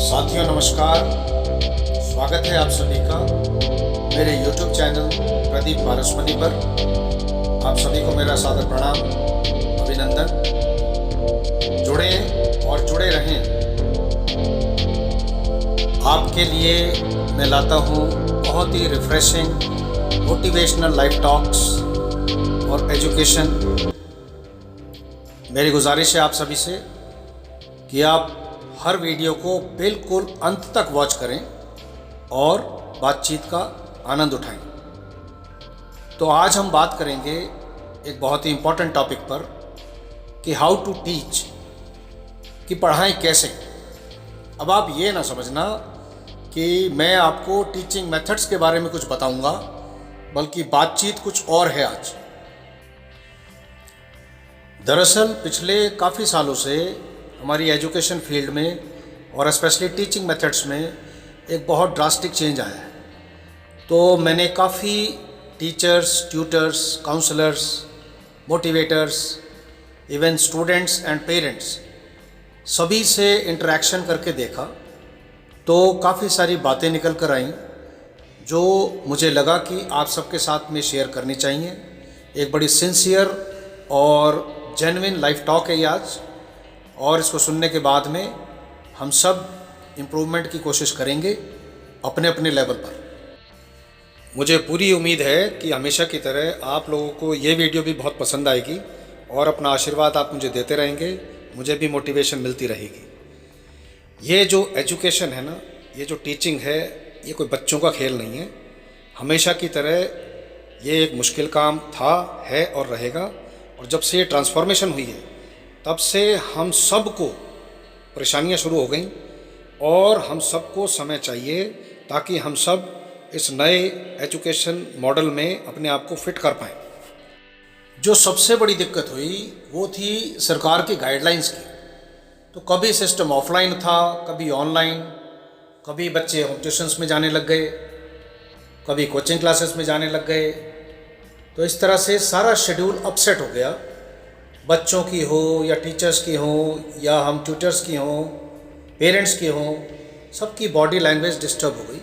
साथियों नमस्कार। स्वागत है आप सभी का मेरे YouTube चैनल प्रदीप पारसमनी पर। आप सभी को मेरा सादर प्रणाम, अभिनंदन। जुड़ें और जुड़े रहें। आपके लिए मैं लाता हूँ बहुत ही रिफ्रेशिंग मोटिवेशनल लाइफ टॉक्स और एजुकेशन। मेरी गुजारिश है आप सभी से कि आप हर वीडियो को बिल्कुल अंत तक वॉच करें और बातचीत का आनंद उठाएं। तो आज हम बात करेंगे एक बहुत ही इम्पोर्टेंट टॉपिक पर कि हाउ टू टीच, कि पढ़ाएं कैसे। अब आप ये ना समझना कि मैं आपको टीचिंग मेथड्स के बारे में कुछ बताऊंगा, बल्कि बातचीत कुछ और है आज। दरअसल पिछले काफ़ी सालों से हमारी एजुकेशन फील्ड में और स्पेशली टीचिंग मेथड्स में एक बहुत ड्रास्टिक चेंज आया है। तो मैंने काफ़ी teachers, tutors, counsellors, motivators, even students and parents सभी से इंटरेक्शन करके देखा, तो काफ़ी सारी बातें निकल कर आईं जो मुझे लगा कि आप सबके साथ में शेयर करनी चाहिए। एक बड़ी सिंसियर और जेन्युइन लाइफ टॉक है ये आज, और इसको सुनने के बाद में हम सब इम्प्रूवमेंट की कोशिश करेंगे अपने अपने लेवल पर। मुझे पूरी उम्मीद है कि हमेशा की तरह आप लोगों को ये वीडियो भी बहुत पसंद आएगी और अपना आशीर्वाद आप मुझे देते रहेंगे, मुझे भी मोटिवेशन मिलती रहेगी। ये जो एजुकेशन है ना, ये जो टीचिंग है, ये कोई बच्चों का खेल नहीं है। हमेशा की तरह ये एक मुश्किल काम था, है और रहेगा। और जब से ये ट्रांसफॉर्मेशन हुई है तब से हम सबको परेशानियां शुरू हो गई और हम सबको समय चाहिए ताकि हम सब इस नए एजुकेशन मॉडल में अपने आप को फिट कर पाएँ। जो सबसे बड़ी दिक्कत हुई वो थी सरकार की गाइडलाइंस की। तो कभी सिस्टम ऑफलाइन था, कभी ऑनलाइन, कभी बच्चे होम ट्यूशन्स में जाने लग गए, कभी कोचिंग क्लासेस में जाने लग गए। तो इस तरह से सारा शेड्यूल अपसेट हो गया, बच्चों की हो या टीचर्स की हो या हम ट्यूटर्स की हो, पेरेंट्स की हो, सबकी बॉडी लैंग्वेज डिस्टर्ब हो गई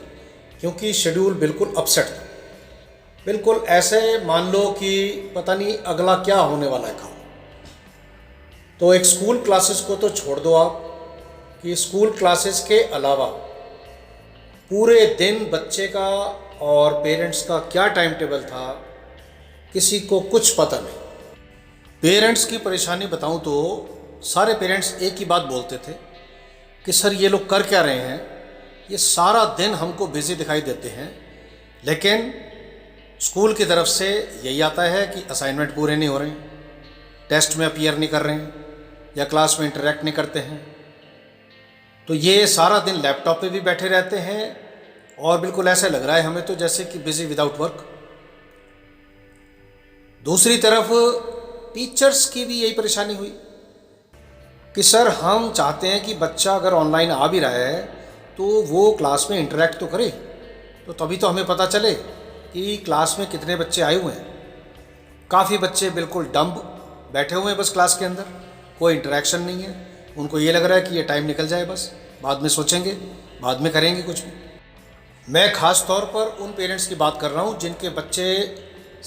क्योंकि शेड्यूल बिल्कुल अपसेट था। बिल्कुल ऐसे मान लो कि पता नहीं अगला क्या होने वाला है काम। तो एक स्कूल क्लासेस को तो छोड़ दो आप, कि स्कूल क्लासेस के अलावा पूरे दिन बच्चे का और पेरेंट्स का क्या टाइम टेबल था, किसी को कुछ पता नहीं। पेरेंट्स की परेशानी बताऊं तो सारे पेरेंट्स एक ही बात बोलते थे कि सर ये लोग कर क्या रहे हैं, ये सारा दिन हमको बिजी दिखाई देते हैं, लेकिन स्कूल की तरफ से यही आता है कि असाइनमेंट पूरे नहीं हो रहे हैं, टेस्ट में अपीयर नहीं कर रहे हैं या क्लास में इंटरेक्ट नहीं करते हैं। तो ये सारा दिन लैपटॉप पे भी बैठे रहते हैं और बिल्कुल ऐसा लग रहा है हमें तो जैसे कि बिजी विदाउट वर्क। दूसरी तरफ टीचर्स की भी यही परेशानी हुई कि सर हम चाहते हैं कि बच्चा अगर ऑनलाइन आ भी रहा है तो वो क्लास में इंटरेक्ट तो करे, तो तभी तो हमें पता चले कि क्लास में कितने बच्चे आए हुए हैं। काफ़ी बच्चे बिल्कुल डम्ब बैठे हुए हैं बस क्लास के अंदर, कोई इंटरेक्शन नहीं है। उनको ये लग रहा है कि ये टाइम निकल जाए, बस बाद में सोचेंगे, बाद में करेंगे कुछ भी। मैं ख़ास तौर पर उन पेरेंट्स की बात कर रहा हूँ जिनके बच्चे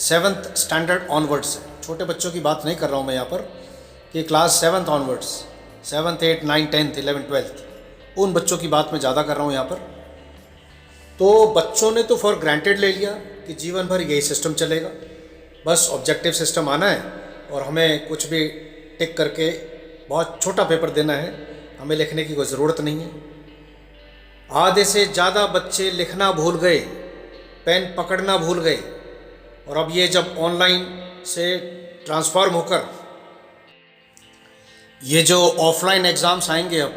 7th स्टैंडर्ड ऑनवर्ड्स हैं। छोटे बच्चों की बात नहीं कर रहा हूँ मैं यहाँ पर, कि class 7th onwards, 7th 8th 9th 10th 11th 12th, उन बच्चों की बात मैं ज़्यादा कर रहा हूँ यहाँ पर। तो बच्चों ने तो फॉर ग्रांटेड ले लिया कि जीवन भर यही सिस्टम चलेगा, बस ऑब्जेक्टिव सिस्टम आना है और हमें कुछ भी टिक करके बहुत छोटा पेपर देना है, हमें लिखने की कोई ज़रूरत नहीं है। आधे से ज़्यादा बच्चे लिखना भूल गए, पेन पकड़ना भूल गए। और अब ये जब ऑनलाइन से ट्रांसफॉर्म होकर ये जो ऑफलाइन एग्ज़ाम्स आएंगे अब,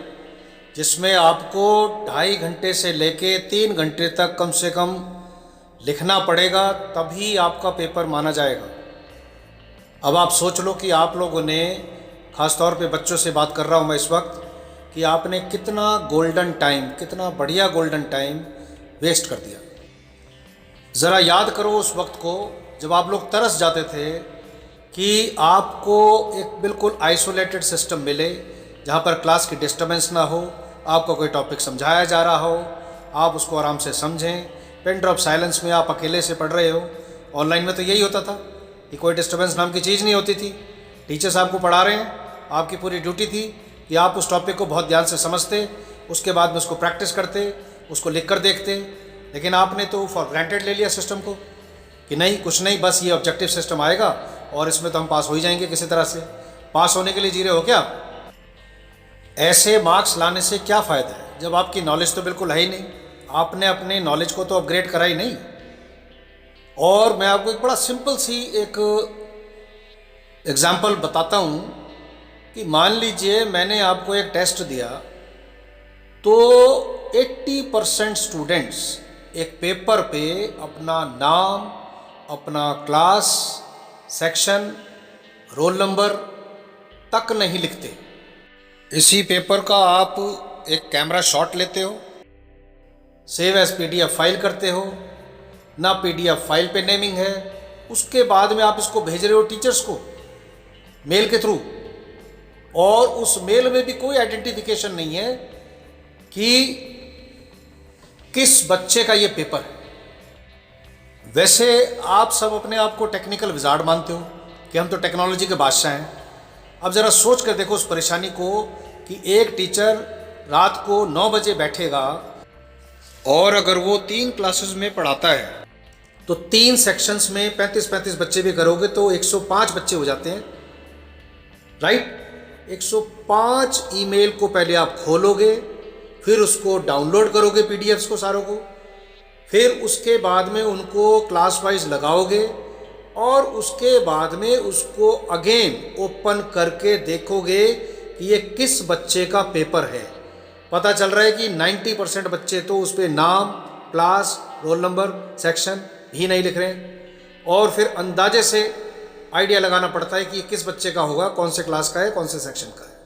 जिसमें आपको 2.5 घंटे से लेके 3 घंटे तक कम से कम लिखना पड़ेगा, तभी आपका पेपर माना जाएगा। अब आप सोच लो कि आप लोगों ने, ख़ास तौर पे बच्चों से बात कर रहा हूँ मैं इस वक्त, कि आपने कितना गोल्डन टाइम, कितना बढ़िया गोल्डन टाइम वेस्ट कर दिया। ज़रा याद करो उस वक्त को जब आप लोग तरस जाते थे कि आपको एक बिल्कुल आइसोलेटेड सिस्टम मिले, जहाँ पर क्लास की डिस्टर्बेंस ना हो, आपको कोई टॉपिक समझाया जा रहा हो, आप उसको आराम से समझें, पिन ड्रॉप साइलेंस में आप अकेले से पढ़ रहे हो। ऑनलाइन में तो यही होता था कि कोई डिस्टर्बेंस नाम की चीज़ नहीं होती थी। टीचर्स आपको पढ़ा रहे हैं, आपकी पूरी ड्यूटी थी कि आप उस टॉपिक को बहुत ध्यान से समझते, उसके बाद में उसको प्रैक्टिस करते, उसको लिख कर देखते। लेकिन आपने तो फॉर ग्रांटेड ले लिया सिस्टम को कि नहीं, कुछ नहीं, बस ये ऑब्जेक्टिव सिस्टम आएगा और इसमें तो हम पास हो ही जाएंगे किसी तरह से। पास होने के लिए जी रहे हो क्या? ऐसे मार्क्स लाने से क्या फ़ायदा है जब आपकी नॉलेज तो बिल्कुल है ही नहीं, आपने अपने नॉलेज को तो अपग्रेड करा ही नहीं। और मैं आपको एक बड़ा सिंपल सी एक एग्जाम्पल बताता हूँ कि मान लीजिए मैंने आपको एक टेस्ट दिया तो 80% स्टूडेंट्स एक पेपर पे अपना नाम, अपना क्लास, सेक्शन, रोल नंबर तक नहीं लिखते। इसी पेपर का आप एक कैमरा शॉट लेते हो, सेव एज पीडीएफ फाइल करते हो, ना पीडीएफ फाइल पे नेमिंग है, उसके बाद में आप इसको भेज रहे हो टीचर्स को मेल के थ्रू, और उस मेल में भी कोई आइडेंटिफिकेशन नहीं है कि किस बच्चे का ये पेपर है। वैसे आप सब अपने आप को टेक्निकल विजार्ड मानते हो कि हम तो टेक्नोलॉजी के बादशाह हैं। अब ज़रा सोच कर देखो उस परेशानी को कि एक टीचर रात को 9 बजे बैठेगा और अगर वो 3 क्लासेस में पढ़ाता है तो 3 सेक्शंस में 35-35 बच्चे भी करोगे तो 105 बच्चे हो जाते हैं, राइट। 105 ईमेल को पहले आप खोलोगे, फिर उसको डाउनलोड करोगे पीडीएफ्स को सारों को, फिर उसके बाद में उनको क्लास वाइज लगाओगे और उसके बाद में उसको अगेन ओपन करके देखोगे कि ये किस बच्चे का पेपर है। पता चल रहा है कि 90% बच्चे तो उस पर नाम, क्लास, रोल नंबर, सेक्शन ही नहीं लिख रहे हैं, और फिर अंदाजे से आइडिया लगाना पड़ता है कि ये किस बच्चे का होगा, कौन से क्लास का है, कौन से सेक्शन का है।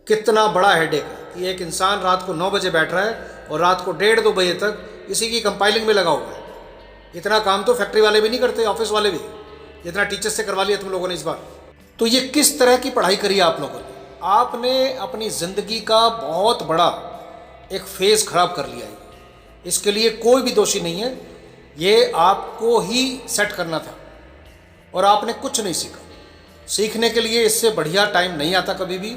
कितना बड़ा हेडेक है कि एक इंसान रात को 9 बजे बैठ रहा है और रात को 1:30-2 बजे तक इसी की कंपाइलिंग में लगा हुआ है। इतना काम तो फैक्ट्री वाले भी नहीं करते, ऑफिस वाले भी, जितना टीचर से करवा लिया तुम लोगों ने इस बार। तो ये किस तरह की पढ़ाई करी आप लोगों ने? आपने अपनी ज़िंदगी का बहुत बड़ा एक फेज़ ख़राब कर लिया है। इसके लिए कोई भी दोषी नहीं है, ये आपको ही सेट करना था और आपने कुछ नहीं सीखा। सीखने के लिए इससे बढ़िया टाइम नहीं आता कभी भी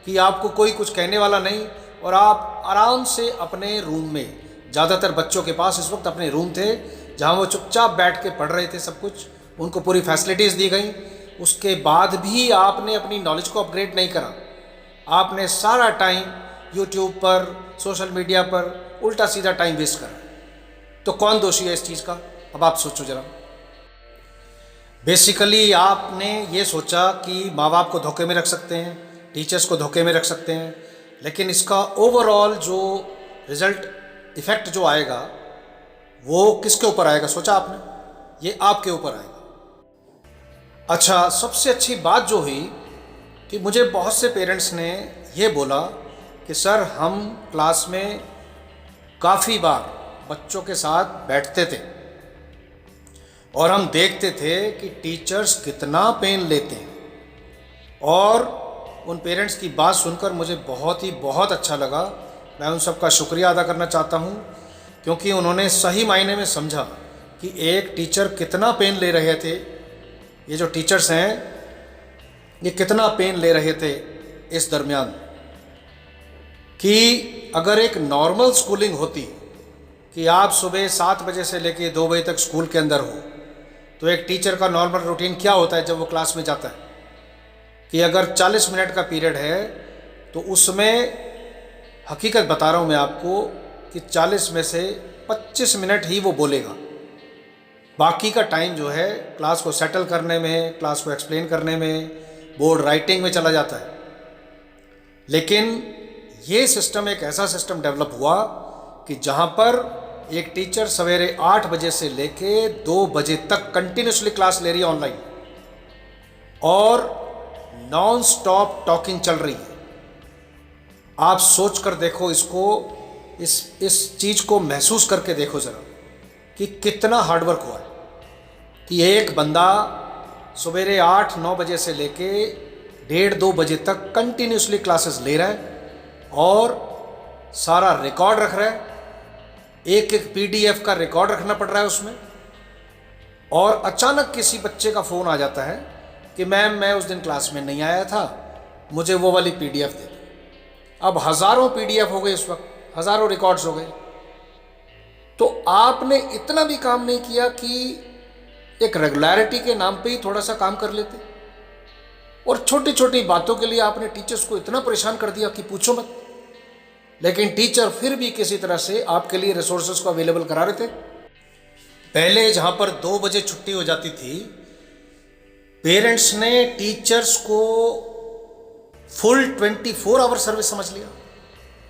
कि आपको कोई कुछ कहने वाला नहीं और आप आराम से अपने रूम में, ज़्यादातर बच्चों के पास इस वक्त अपने रूम थे जहाँ वो चुपचाप बैठ के पढ़ रहे थे, सब कुछ उनको पूरी फैसिलिटीज़ दी गई। उसके बाद भी आपने अपनी नॉलेज को अपग्रेड नहीं करा। आपने सारा टाइम यूट्यूब पर, सोशल मीडिया पर उल्टा सीधा टाइम वेस्ट करा। तो कौन दोषी है इस चीज़ का? अब आप सोचो जरा। बेसिकली आपने ये सोचा कि माँ बाप को धोखे में रख सकते हैं, टीचर्स को धोखे में रख सकते हैं, लेकिन इसका ओवरऑल जो रिज़ल्ट, इफ़ेक्ट जो आएगा वो किसके ऊपर आएगा सोचा आपने? ये आपके ऊपर आएगा। अच्छा, सबसे अच्छी बात जो हुई कि मुझे बहुत से पेरेंट्स ने ये बोला कि सर हम क्लास में काफ़ी बार बच्चों के साथ बैठते थे और हम देखते थे कि टीचर्स कितना पेन लेते हैं, और उन पेरेंट्स की बात सुनकर मुझे बहुत अच्छा लगा। मैं उन सब का शुक्रिया अदा करना चाहता हूँ क्योंकि उन्होंने सही मायने में समझा कि एक टीचर कितना पेन ले रहे थे, ये जो टीचर्स हैं ये कितना पेन ले रहे थे इस दरमियान, कि अगर एक नॉर्मल स्कूलिंग होती कि आप सुबह 7 बजे से लेकर 2 बजे तक स्कूल के अंदर हो, तो एक टीचर का नॉर्मल रूटीन क्या होता है जब वो क्लास में जाता है कि अगर 40 मिनट का पीरियड है तो उसमें, हकीकत बता रहा हूँ मैं आपको, कि 40 में से 25 मिनट ही वो बोलेगा। बाकी का टाइम जो है क्लास को सेटल करने में, क्लास को एक्सप्लेन करने में, बोर्ड राइटिंग में चला जाता है। लेकिन ये सिस्टम एक ऐसा सिस्टम डेवलप हुआ कि जहाँ पर एक टीचर सवेरे 8 बजे से लेके 2 बजे तक कंटिन्यूसली क्लास ले रही है ऑनलाइन, और नॉन स्टॉप टॉकिंग चल रही है। आप सोच कर देखो इसको, इस चीज़ को महसूस करके देखो ज़रा कि कितना हार्डवर्क हुआ है कि एक बंदा सवेरे 8-9 बजे से लेके 1:30-2 बजे तक कंटिन्यूसली क्लासेस ले रहा है और सारा रिकॉर्ड रख रहा है, एक एक पीडीएफ का रिकॉर्ड रखना पड़ रहा है उसमें। और अचानक किसी बच्चे का फ़ोन आ जाता है कि मैम मैं उस दिन क्लास में नहीं आया था, मुझे वो वाली पीडीएफ दे दो। अब हज़ारों पीडीएफ हो गए, इस वक्त हज़ारों रिकॉर्ड्स हो गए। तो आपने इतना भी काम नहीं किया कि एक रेगुलरिटी के नाम पे ही थोड़ा सा काम कर लेते। और छोटी छोटी बातों के लिए आपने टीचर्स को इतना परेशान कर दिया कि पूछो मत। लेकिन टीचर फिर भी किसी तरह से आपके लिए रिसोर्सेज को अवेलेबल करा रहे थे। पहले जहाँ पर 2 बजे छुट्टी हो जाती थी, पेरेंट्स ने टीचर्स को फुल 24 आवर सर्विस समझ लिया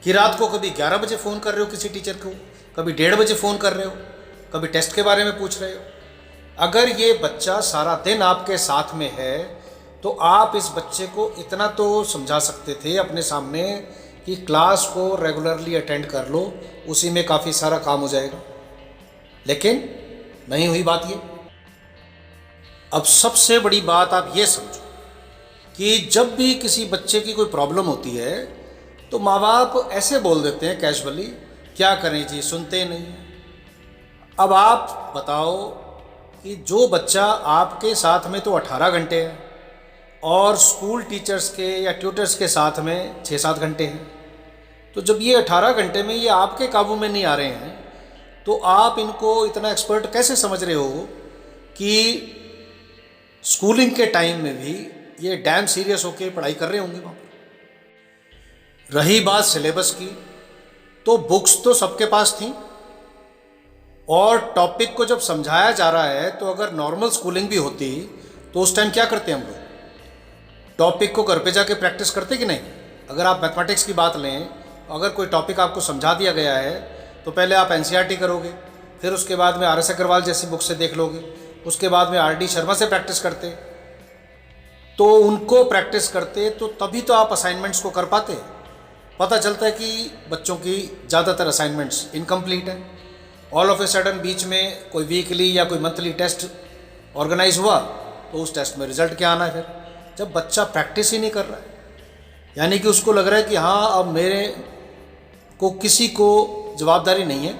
कि रात को कभी 11 बजे फ़ोन कर रहे हो किसी टीचर को, कभी 1:30 बजे फ़ोन कर रहे हो, कभी टेस्ट के बारे में पूछ रहे हो। अगर ये बच्चा सारा दिन आपके साथ में है तो आप इस बच्चे को इतना तो समझा सकते थे अपने सामने कि क्लास को रेगुलरली अटेंड कर लो, उसी में काफ़ी सारा काम हो जाएगा। लेकिन नहीं हुई बात ये। अब सबसे बड़ी बात आप ये समझो कि जब भी किसी बच्चे की कोई प्रॉब्लम होती है तो माँ बाप ऐसे बोल देते हैं कैजुअली, क्या करें जी, सुनते नहीं हैं। अब आप बताओ कि जो बच्चा आपके साथ में तो 18 घंटे है और स्कूल टीचर्स के या ट्यूटर्स के साथ में 6-7 घंटे हैं, तो जब ये 18 घंटे में ये आपके काबू में नहीं आ रहे हैं तो आप इनको इतना एक्सपर्ट कैसे समझ रहे हो कि स्कूलिंग के टाइम में भी ये डैम सीरियस होकर पढ़ाई कर रहे होंगे वहाँ पर। रही बात सिलेबस की, तो बुक्स तो सबके पास थी और टॉपिक को जब समझाया जा रहा है तो अगर नॉर्मल स्कूलिंग भी होती तो उस टाइम क्या करते हम लोग, टॉपिक को घर पे जाके प्रैक्टिस करते कि नहीं। अगर आप मैथमेटिक्स की बात लें, अगर कोई टॉपिक आपको समझा दिया गया है तो पहले आप एनसीईआरटी करोगे, फिर उसके बाद में आर.एस. अग्रवाल जैसी बुक से देख लोगे, उसके बाद में आर.डी. शर्मा से प्रैक्टिस करते। तो उनको प्रैक्टिस करते तो तभी तो आप असाइनमेंट्स को कर पाते। पता चलता है कि बच्चों की ज़्यादातर असाइनमेंट्स इनकम्प्लीट हैं। ऑल ऑफ ए सडन बीच में कोई वीकली या कोई मंथली टेस्ट ऑर्गेनाइज हुआ तो उस टेस्ट में रिजल्ट क्या आना है फिर, जब बच्चा प्रैक्टिस ही नहीं कर रहा है। यानी कि उसको लग रहा है कि हाँ अब मेरे को किसी को जवाबदारी नहीं है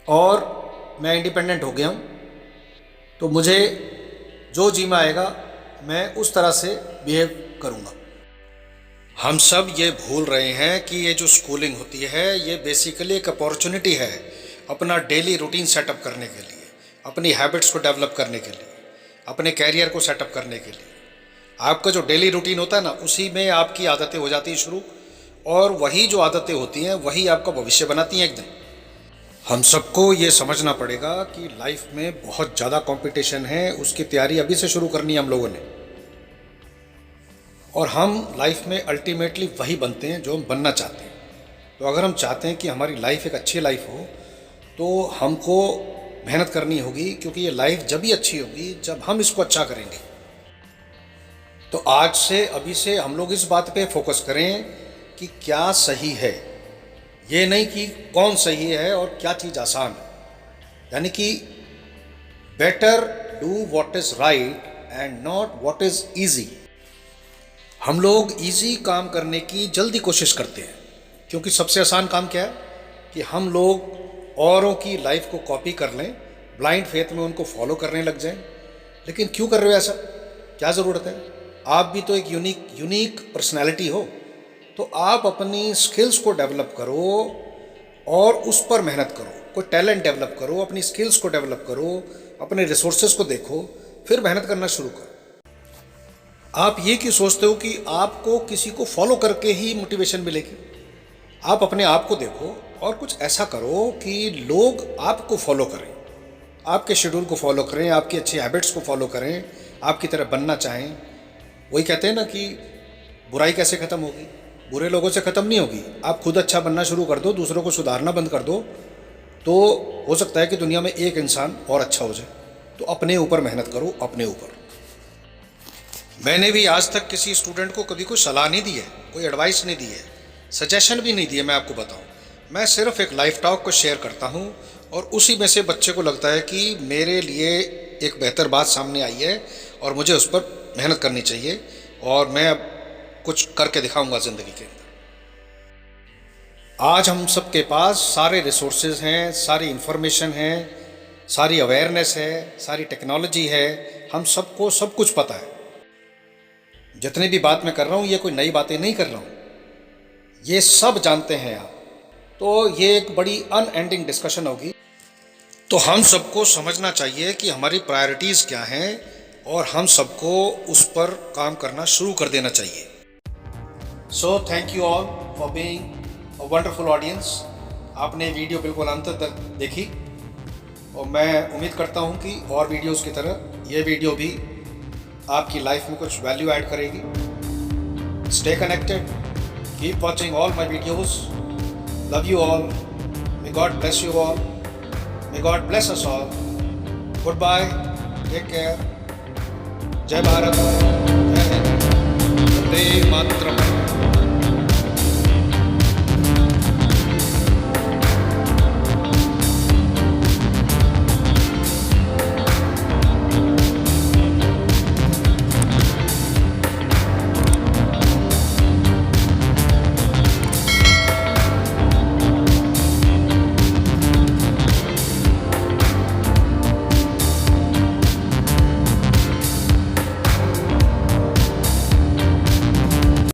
और मैं इंडिपेंडेंट हो गया हूँ, तो मुझे जो जी में आएगा मैं उस तरह से बिहेव करूँगा। हम सब ये भूल रहे हैं कि ये जो स्कूलिंग होती है ये बेसिकली एक अपॉर्चुनिटी है अपना डेली रूटीन सेटअप करने के लिए, अपनी हैबिट्स को डेवलप करने के लिए, अपने कैरियर को सेटअप करने के लिए। आपका जो डेली रूटीन होता है ना, उसी में आपकी आदतें हो जाती हैं शुरू, और वही जो आदतें होती हैं वही आपका भविष्य बनाती हैं एक दिन। हम सबको ये समझना पड़ेगा कि लाइफ में बहुत ज़्यादा कंपटीशन है, उसकी तैयारी अभी से शुरू करनी है हम लोगों ने। और हम लाइफ में अल्टीमेटली वही बनते हैं जो हम बनना चाहते हैं। तो अगर हम चाहते हैं कि हमारी लाइफ एक अच्छी लाइफ हो तो हमको मेहनत करनी होगी, क्योंकि ये लाइफ जब भी अच्छी होगी जब हम इसको अच्छा करेंगे। तो आज से अभी से हम लोग इस बात पे फोकस करें कि क्या सही है, ये नहीं कि कौन सही है और क्या चीज़ आसान है। यानी कि better do what is right and not what is easy. हम लोग इजी काम करने की जल्दी कोशिश करते हैं, क्योंकि सबसे आसान काम क्या है कि हम लोग औरों की लाइफ को कॉपी कर लें, ब्लाइंड फेथ में उनको फॉलो करने लग जाएं। लेकिन क्यों कर रहे हो ऐसा, क्या ज़रूरत है? आप भी तो एक यूनिक पर्सनैलिटी हो, तो आप अपनी स्किल्स को डेवलप करो और उस पर मेहनत करो। कोई टैलेंट डेवलप करो, अपनी स्किल्स को डेवलप करो, अपने रिसोर्सेज को देखो, फिर मेहनत करना शुरू करो। आप ये क्यों सोचते हो कि आपको किसी को फॉलो करके ही मोटिवेशन मिलेगी? आप अपने आप को देखो और कुछ ऐसा करो कि लोग आपको फॉलो करें, आपके शेड्यूल को फॉलो करें, आपकी अच्छी हैबिट्स को फॉलो करें, आपकी तरह बनना चाहें। वही कहते हैं ना कि बुराई कैसे ख़त्म होगी, बुरे लोगों से ख़त्म नहीं होगी। आप खुद अच्छा बनना शुरू कर दो, दूसरों को सुधारना बंद कर दो, तो हो सकता है कि दुनिया में एक इंसान और अच्छा हो जाए। तो अपने ऊपर मेहनत करो, अपने ऊपर। मैंने भी आज तक किसी स्टूडेंट को कभी कोई सलाह नहीं दी है, कोई एडवाइस नहीं दी है, सजेशन भी नहीं दिए। मैं आपको बताऊं, मैं सिर्फ एक लाइफ टॉक को शेयर करता हूं और उसी में से बच्चे को लगता है कि मेरे लिए एक बेहतर बात सामने आई है और मुझे उस पर मेहनत करनी चाहिए और मैं अब कुछ करके दिखाऊंगा ज़िंदगी के अंदर। आज हम सबके पास सारे रिसोर्सेज हैं, सारी इन्फॉर्मेशन है, सारी अवेयरनेस है, सारी टेक्नोलॉजी है, हम सबको सब कुछ पता है। जितनी भी बात मैं कर रहा हूँ ये कोई नई बातें नहीं कर रहा हूँ, ये सब जानते हैं आप। तो ये एक बड़ी अनएंडिंग डिस्कशन होगी। तो हम सबको समझना चाहिए कि हमारी प्रायोरिटीज़ क्या हैं और हम सबको उस पर काम करना शुरू कर देना चाहिए। So thank you all for being a wonderful audience. आपने वीडियो बिल्कुल अंत तक देखी और मैं उम्मीद करता हूँ कि और वीडियोस की तरह ये वीडियो भी आपकी लाइफ में कुछ वैल्यू ऐड करेगी। Stay connected, keep watching all my videos. Love you all, may God bless you all, may God bless us all. Goodbye, take care. जय भारत, जय हिंद, वंदे मातरम।